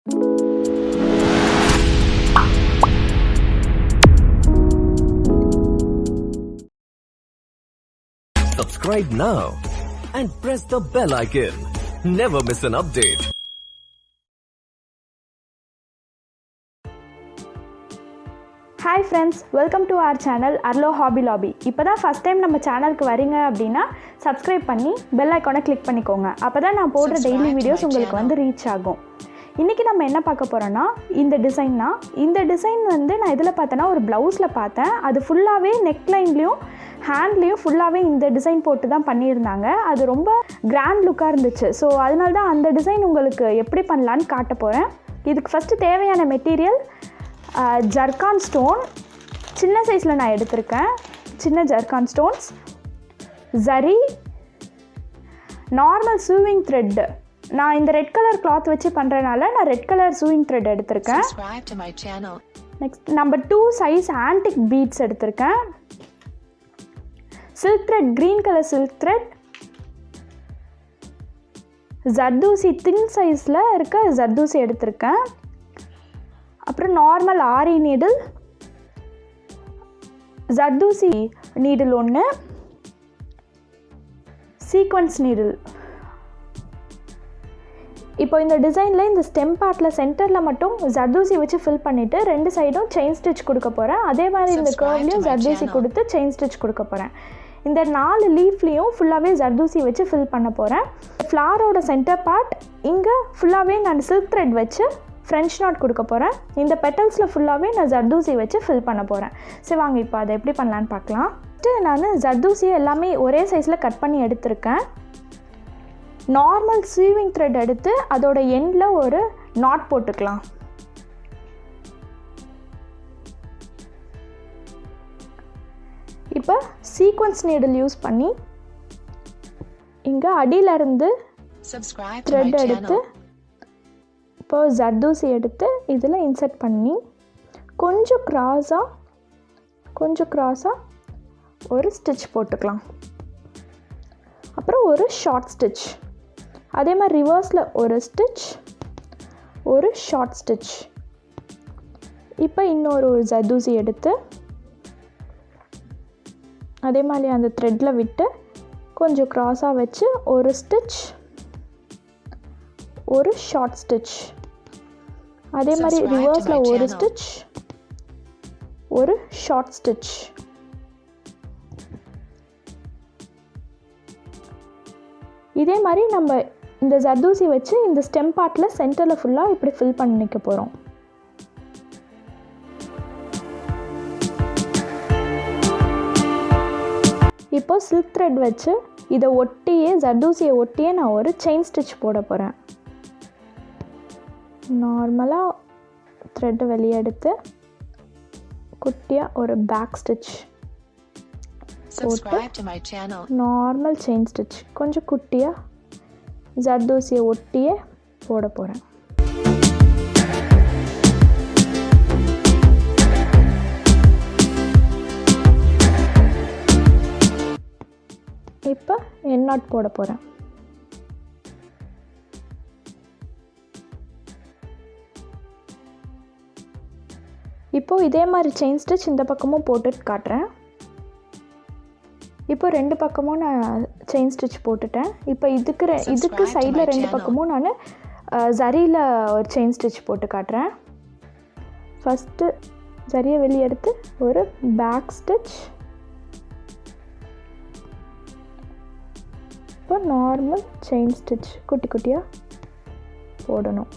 Subscribe now and press the bell icon. Never miss an update. Hi friends, welcome to our channel Arlo Hobby Lobby. இப்போதான் first time நம்ம சேனலுக்கு வரீங்க அப்படின்னா subscribe பண்ணி bell ஐகானை click பண்ணிக்கோங்க. அப்பதான் நான் போடுற டெய்லி வீடியோஸ் உங்களுக்கு வந்து ரீச் ஆகும். இன்றைக்கி நம்ம என்ன பார்க்க போகிறோன்னா இந்த டிசைன் வந்து நான் இதில் பார்த்தேன்னா ஒரு ப்ளவுஸில் பார்த்தேன். அது ஃபுல்லாகவே நெக்லைன்லேயும் ஹேண்ட்லேயும் ஃபுல்லாகவே இந்த டிசைன் போட்டு தான் பண்ணியிருந்தாங்க. அது ரொம்ப கிராண்ட் லுக்காக இருந்துச்சு. ஸோ அதனால தான் அந்த டிசைன் உங்களுக்கு எப்படி பண்ணலான்னு காட்ட போகிறேன். இதுக்கு ஃபஸ்ட்டு தேவையான மெட்டீரியல் ஜர்கான் ஸ்டோன், சின்ன சைஸில் நான் எடுத்திருக்கேன். சின்ன zircon stones, zari, normal sewing thread. நான் இந்த ரெட் கலர் கிளாத் வச்சு பண்ணுறதுனால நான் ரெட் கலர் சூவிங் த்ரெட் எடுத்திருக்கேன். Next number 2 size antique beads எடுத்திருக்கேன். Silk thread, green colour silk thread, zardozi thin சைஸில் இருக்க ஜர்தூசி எடுத்திருக்கேன். அப்புறம் normal aari needle, zardozi needle ஒன்று, சீக்வன்ஸ் நீடில். இப்போ இந்த டிசைனில் இந்த ஸ்டெம் பார்ட்டில் சென்டரில் மட்டும் ஜர்தூசி வச்சு ஃபில் பண்ணிவிட்டு 2 சைடும் செயின் ஸ்டிச் கொடுக்க போகிறேன். அதே மாதிரி இந்த கர்வ்லேயும் ஜர்தூசி கொடுத்து செயின் ஸ்டிச் கொடுக்க போகிறேன். இந்த 4 லீஃப்லேயும் ஃபுல்லாகவே ஜர்தூசி வச்சு ஃபில் பண்ண போகிறேன். ஃப்ளாரோட சென்டர் பார்ட் இங்கே ஃபுல்லாகவே நான் சில்க் த்ரெட் வச்சு ஃப்ரெஞ்ச் நாட் கொடுக்க போகிறேன். இந்த பெட்டல்ஸில் ஃபுல்லாகவே நான் ஜர்தூசி வச்சு ஃபில் பண்ண போகிறேன். சரி வாங்க இப்போ அதை எப்படி பண்ணலான்னு பார்க்கலாம். ஃபஸ்ட்டு நான் ஜர்தூசியை எல்லாமே ஒரே சைஸில் கட் பண்ணி எடுத்திருக்கேன். நார்மல் சீவிங் த்ரெட் எடுத்து அதோட எண்டில் ஒரு நாட் போட்டுக்கலாம். இப்போ சீக்வன்ஸ் நீடில் யூஸ் பண்ணி இங்கே அடியிலருந்து த்ரெட் எடுத்து இப்போ ஜர்தூசி எடுத்து இதில் இன்சர்ட் பண்ணி கொஞ்சம் க்ராஸாக ஒரு ஸ்டிச் போட்டுக்கலாம். அப்புறம் ஒரு ஷார்ட் ஸ்டிச், அதே மாதிரி ரிவர்ஸில் ஒரு ஸ்டிச், ஒரு ஷார்ட் ஸ்டிச். இப்போ இன்னொரு ஜர்தூசி எடுத்து அதே மாதிரி அந்த த்ரெட்டில் விட்டு கொஞ்சம் க்ராஸாக வச்சு ஒரு ஸ்டிச், ஒரு ஷார்ட் ஸ்டிச், அதே மாதிரி ரிவர்ஸில் ஒரு ஸ்டிச், ஒரு ஷார்ட் ஸ்டிச். இதே மாதிரி நம்ம இந்த ஜர்தூசி வச்சு இந்த ஸ்டெம் பார்ட்டில் சென்டரில் ஃபுல்லாக இப்படி ஃபில் பண்ணிக்க போகிறோம். இப்போ சில்க் த்ரெட் வச்சு இதை ஒட்டியே ஜர்தூசியை ஒட்டியே நான் ஒரு செயின் ஸ்டிச் போட போகிறேன். நார்மலாக த்ரெட்டை வெளியே எடுத்து குட்டியாக ஒரு பேக் ஸ்டிச் போட்டு நார்மல் செயின் ஸ்டிச் கொஞ்சம் குட்டியாக ஜர்தூசியை ஒட்டியே போட போகிறேன். இப்போ என் நாட் போட போகிறேன். இப்போது இதே மாதிரி செயின் ஸ்டிச் இந்த பக்கமும் போட்டுட்டு காட்டுறேன். இப்போ 2 பக்கமும் நான் செயின் ஸ்டிச் போட்டுட்டேன். இப்போ இதுக்கு சைடில் 2 பக்கமும் நான் ஜரியில் ஒரு செயின் ஸ்டிச் போட்டு காட்டுறேன். ஃபஸ்ட்டு ஜரியை வெளியே எடுத்து ஒரு பேக் ஸ்டிச், இப்போ நார்மல் செயின் ஸ்டிச் குட்டி குட்டியாக போடணும்.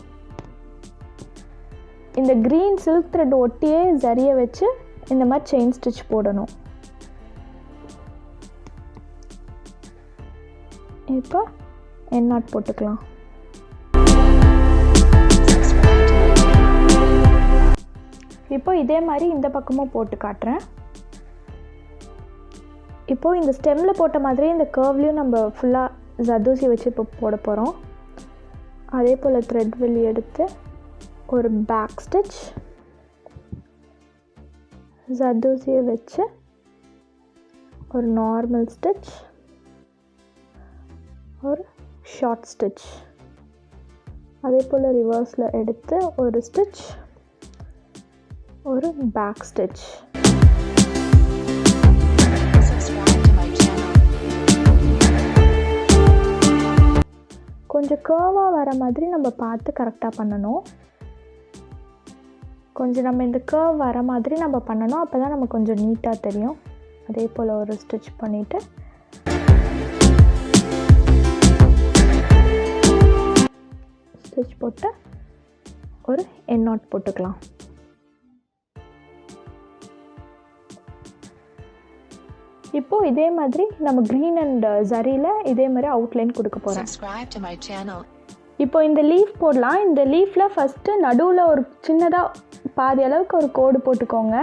இந்த க்ரீன் சில்க் த்ரெட் ஒட்டியே ஜரியை வச்சு இந்த மாதிரி செயின் ஸ்டிச் போடணும். இப்போ என் நாட் போட்டுக்கலாம். இப்போ இதே மாதிரி இந்த பக்கமும் போட்டு காட்டுறேன். இப்போது இந்த ஸ்டெம்மில் போட்ட மாதிரி இந்த கர்வ்லேயும் நம்ம ஃபுல்லாக ஜர்தூசி வச்சு இப்போ போட போகிறோம். அதே போல் த்ரெட் வெளியே எடுத்து ஒரு பேக் ஸ்டிச், ஜர்தூசியை வச்சு ஒரு நார்மல் ஸ்டிச், ஒரு ஷார்ட் ஸ்டிச், அதே போல் ரிவர்ஸில் எடுத்து ஒரு ஸ்டிச், ஒரு பேக் ஸ்டிச். கொஞ்சம் கர்வாக வர மாதிரி நம்ம பார்த்து கரெக்டாக பண்ணணும். கொஞ்சம் நம்ம இந்த கர்வ் வர மாதிரி நம்ம பண்ணணும். அப்போ தான் நமக்கு கொஞ்சம் நீட்டாக தெரியும். அதே போல் ஒரு ஸ்டிச் பண்ணிவிட்டு ஸ்டிச் போட்டு ஒரு எண்ட் நாட் போட்டுக்கலாம். இப்போது இதே மாதிரி நம்ம க்ரீன் அண்ட் ஜரியில் இதே மாதிரி அவுட்லைன் கொடுக்க போகிறேன். இப்போ இந்த லீஃப் போடலாம். இந்த லீஃபில் ஃபஸ்ட்டு நடுவில் ஒரு சின்னதாக பாதி அளவுக்கு ஒரு கோடு போட்டுக்கோங்க.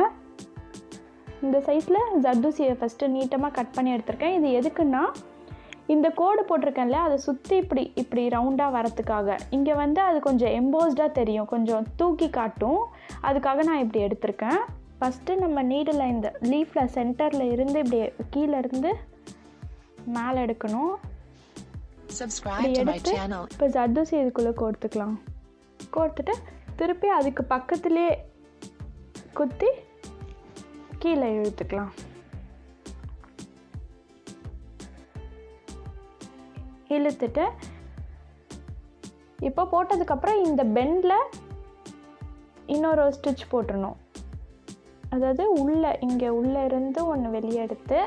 இந்த சைஸில் ஜர்தோசியை ஃபஸ்ட்டு நீட்டமாக கட் பண்ணி எடுத்திருக்கேன். இது எதுக்குன்னா, இந்த கோடு போட்டிருக்கேன்ல அதை சுற்றி இப்படி ரவுண்டாக வரத்துக்காக. இங்கே வந்து அது கொஞ்சம் எம்போஸ்டாக தெரியும், கொஞ்சம் தூக்கி காட்டும். அதுக்காக நான் இப்படி எடுத்திருக்கேன். ஃபஸ்ட்டு நம்ம நீடில் இந்த லீஃபில் சென்டரில் இருந்து இப்படி கீழே இருந்து மேலே எடுக்கணும். எடுத்து இப்போ ஜர்தோசி இதுக்குள்ளே கோர்த்துக்கலாம். கோர்த்துட்டு திருப்பி அதுக்கு பக்கத்துலேயே குத்தி கீழே இழுத்துக்கலாம். இழுத்துட்டு இப்போ போட்டதுக்கப்புறம் இந்த பெண்டில் இன்னொரு ஸ்டிச் போட்டுடணும். அதாவது இங்கே உள்ளே இருந்து ஒன்று வெளியே எடுத்து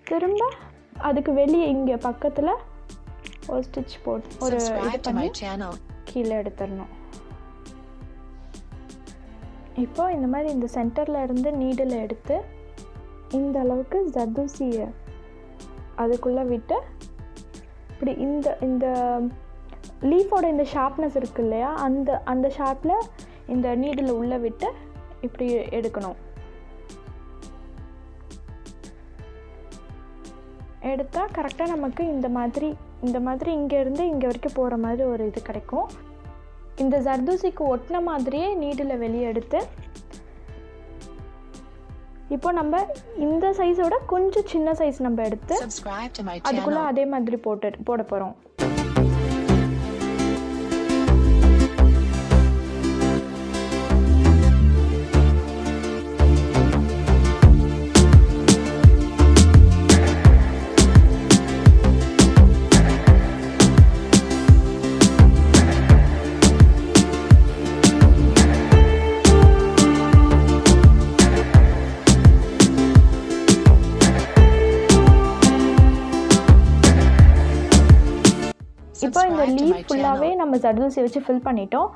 திரும்ப அதுக்கு வெளியே இங்கே பக்கத்தில் ஒரு ஸ்டிச் போட்டு ஒரு இது பண்ணி கீழே எடுத்துடணும். இப்போ இந்த மாதிரி இந்த சென்டரில் இருந்து நீடில் எடுத்து இந்த அளவுக்கு ஜர்தோசியை அதுக்குள்ளே விட்டு இப்படி இந்த லீஃபோட இந்த ஷார்ப்னஸ் இருக்கு இல்லையா, அந்த ஷார்ப்பில் இந்த நீடில் உள்ளே விட்டு இப்படி எடுக்கணும். எடுத்தால் கரெக்டாக நமக்கு இந்த மாதிரி இங்கேருந்து இங்கே வரைக்கும் போகிற மாதிரி ஒரு இது கிடைக்கும். இந்த ஜர்தோசிக்கு ஒட்டின மாதிரியே நீடில் வெளியே எடுத்து இப்போ நம்ம இந்த சைஸோட கொஞ்சம் சின்ன சைஸ் நம்ம எடுத்து அதுக்குள்ளே அதே மாதிரி போட போகிறோம். இப்போ இந்த லீஃப் ஃபுல்லாகவே நம்ம ஜர்தோசி வச்சு ஃபில் பண்ணிட்டோம்.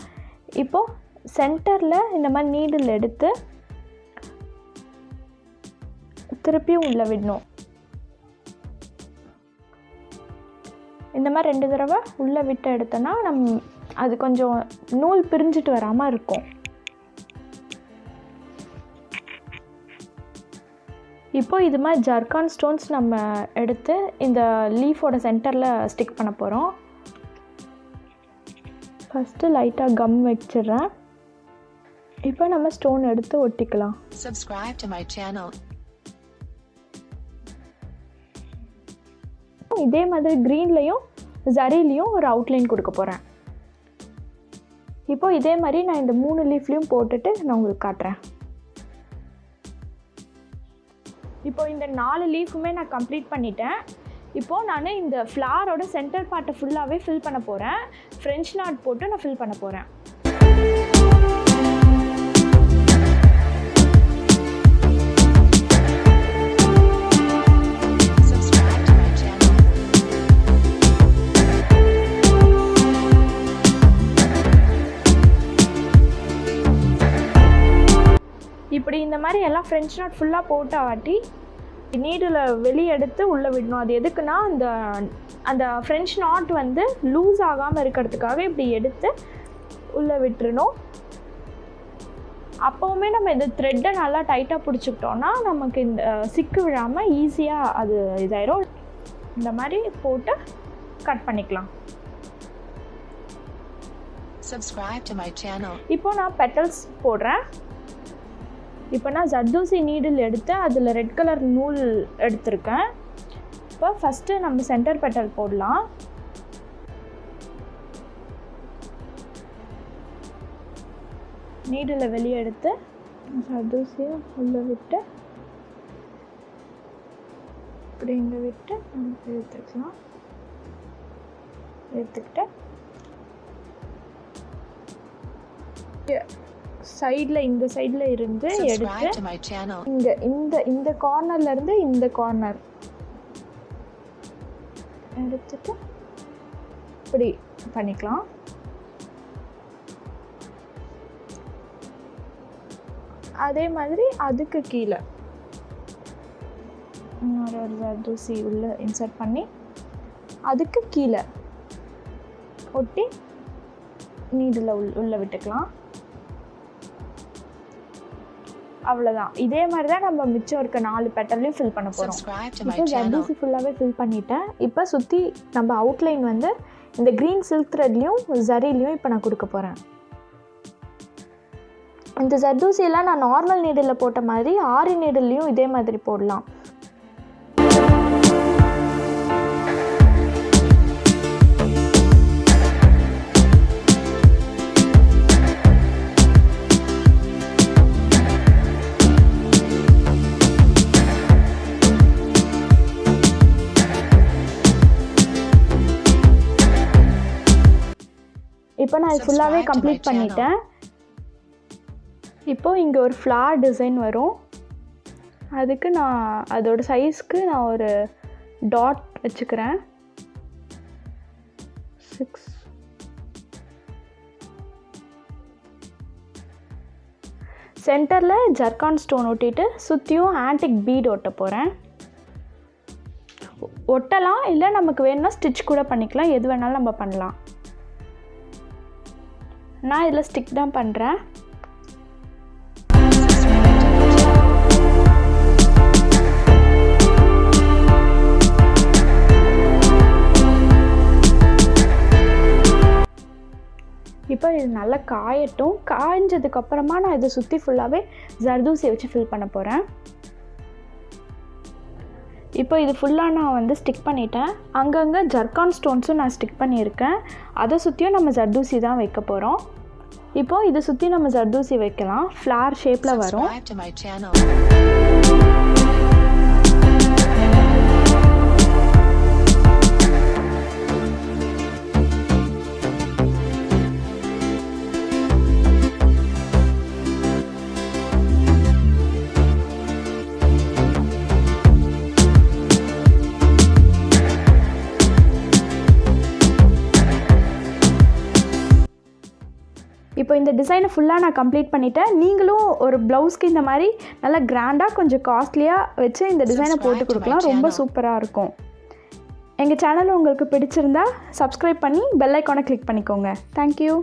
இப்போது சென்டரில் இந்த மாதிரி நீடில் எடுத்து திருப்பியும் உள்ளே விடணும். இந்த மாதிரி 2 தடவை உள்ளே விட்டு எடுத்தோன்னா அது கொஞ்சம் நூல் பிரிஞ்சிட்டு வராமல் இருக்கும். இப்போது இது மாதிரி ஜர்கான் ஸ்டோன்ஸ் நம்ம எடுத்து இந்த லீஃபோட சென்டரில் ஸ்டிக் பண்ண போகிறோம். ஃபஸ்ட்டு லைட்டாக கம் வச்சிடுறேன். இப்போ நம்ம ஸ்டோன் எடுத்து ஒட்டிக்கலாம். இதே மாதிரி க்ரீன்லேயும் ஜரிலையும் ஒரு அவுட்லைன் கொடுக்க போகிறேன். இப்போது இதே மாதிரி நான் இந்த 3 லீஃப்லேயும் போட்டுட்டு நான் உங்களுக்கு காட்டுறேன். இப்போ இந்த 4 லீஃபுமே நான் கம்ப்ளீட் பண்ணிட்டேன். இப்போது நான் இந்த ஃப்ளாரோட சென்டர் பார்ட்டை ஃபுல்லாகவே ஃபில் பண்ண போகிறேன். ஃப்ரெஞ்ச் நாட் போட்டு நான் ஃபில் பண்ண போகிறேன். இப்படி இந்த மாதிரி எல்லாம் ஃப்ரெஞ்ச் நாட் ஃபுல்லாக போட்டாட்டி நீடில் வெளியே எடுத்து உள்ளே விடணும். அது எதுக்குன்னா அந்த ஃப்ரெஞ்ச் நாட் வந்து லூஸ் ஆகாமல் இருக்கிறதுக்காக இப்படி எடுத்து உள்ளே விட்டுறணும். அப்போவுமே நம்ம இந்த த்ரெட்டை நல்லா டைட்டாக பிடிச்சிக்கிட்டோன்னா நமக்கு இந்த சிக்கு விழாமல் ஈஸியாக அது இதாயிரும். இந்த மாதிரி போட்டு கட் பண்ணிக்கலாம். இப்போ நான் பெட்டல்ஸ் போடுறேன். இப்போ நான் ஜர்தோசி நீடில் எடுத்து அதில் ரெட் கலர் நூல் எடுத்திருக்கேன். இப்போ ஃபஸ்ட்டு நம்ம சென்டர் பெட்டல் போடலாம். நீடில் வெளியே எடுத்து ஜர்தோசியை உள்ளே விட்டு இப்படி இங்கே விட்டு நம்ம எடுத்துக்கலாம். எடுத்துக்கிட்டு சைடில் இந்த சைடில் இருந்து எடுத்து இங்கே இந்த கார்னர்லேருந்து இந்த கார்னர் எடுத்துட்டு இப்படி பண்ணிக்கலாம். அதே மாதிரி அதுக்கு கீழே இன்னொரு ஜர்தோசி உள்ளே இன்சர்ட் பண்ணி அதுக்கு கீழே ஒட்டி நீடில் உள்ளே விட்டுக்கலாம். அவ்வளோதான். இதே மாதிரி தான் நம்ம மிச்சம் இருக்க 4 பெட்டல்லையும் ஃபில் பண்ண போகிறோம். இப்போ ஜர்தோசி ஃபுல்லாகவே ஃபில் பண்ணிட்டேன். இப்போ சுற்றி நம்ம அவுட்லைன் வந்து இந்த க்ரீன் சில்க் த்ரெட்லேயும் ஜரிலையும் இப்போ நான் கொடுக்க போகிறேன். இந்த ஜர்தோசியெல்லாம் நான் நார்மல் நீடில் போட்ட மாதிரி ஆரி நீடில்லையும் இதே மாதிரி போடலாம். இப்போ நான் இது ஃபுல்லாகவே கம்ப்ளீட் பண்ணிட்டேன். இப்போது இங்கே ஒரு ஃப்ளார் டிசைன் வரும். அதுக்கு நான் அதோட சைஸ்க்கு நான் ஒரு டாட் வச்சுக்கிறேன். 6 சென்டரில் ஜர்கான் ஸ்டோன் ஒட்டிட்டு சுற்றியும் ஆன்டிக் பீட் ஒட்ட போகிறேன். ஒட்டலாம், இல்லை நமக்கு வேணும்னா ஸ்டிச் கூட பண்ணிக்கலாம். எது வேணாலும் நம்ம பண்ணலாம். நான் இதில் ஸ்டிக் தான் பண்ணுறேன். இப்போ இது நல்லா காயட்டும். காய்ஞ்சதுக்கப்புறமா நான் இதை சுற்றி ஃபுல்லாகவே ஜர்தோசியை வச்சு ஃபில் பண்ண போகிறேன். இப்போ இது ஃபுல்லாக நான் வந்து ஸ்டிக் பண்ணிட்டேன். அங்கங்கே ஜர்கான் ஸ்டோன்ஸும் நான் ஸ்டிக் பண்ணியிருக்கேன். அதை சுற்றியும் நம்ம ஜர்தோசி தான் வைக்க போகிறோம். இப்போது இதை சுற்றி நம்ம ஜர்தோசி வைக்கலாம். ஃப்ளார் ஷேப்பில் வரும். இப்போ இந்த டிசைனை ஃபுல்லாக நான் கம்ப்ளீட் பண்ணிட்டேன். நீங்களும் ஒரு ப்ளவுஸ்க்கு இந்த மாதிரி நல்லா கிராண்டாக கொஞ்சம் காஸ்ட்லியாக வச்சு இந்த டிசைனை போட்டு கொடுக்கலாம். ரொம்ப சூப்பராக இருக்கும். எங்கள் சேனல் உங்களுக்கு பிடிச்சிருந்தா சப்ஸ்கிரைப் பண்ணி பெல் ஐக்கானை கிளிக் பண்ணிக்கோங்க. தேங்க்யூ.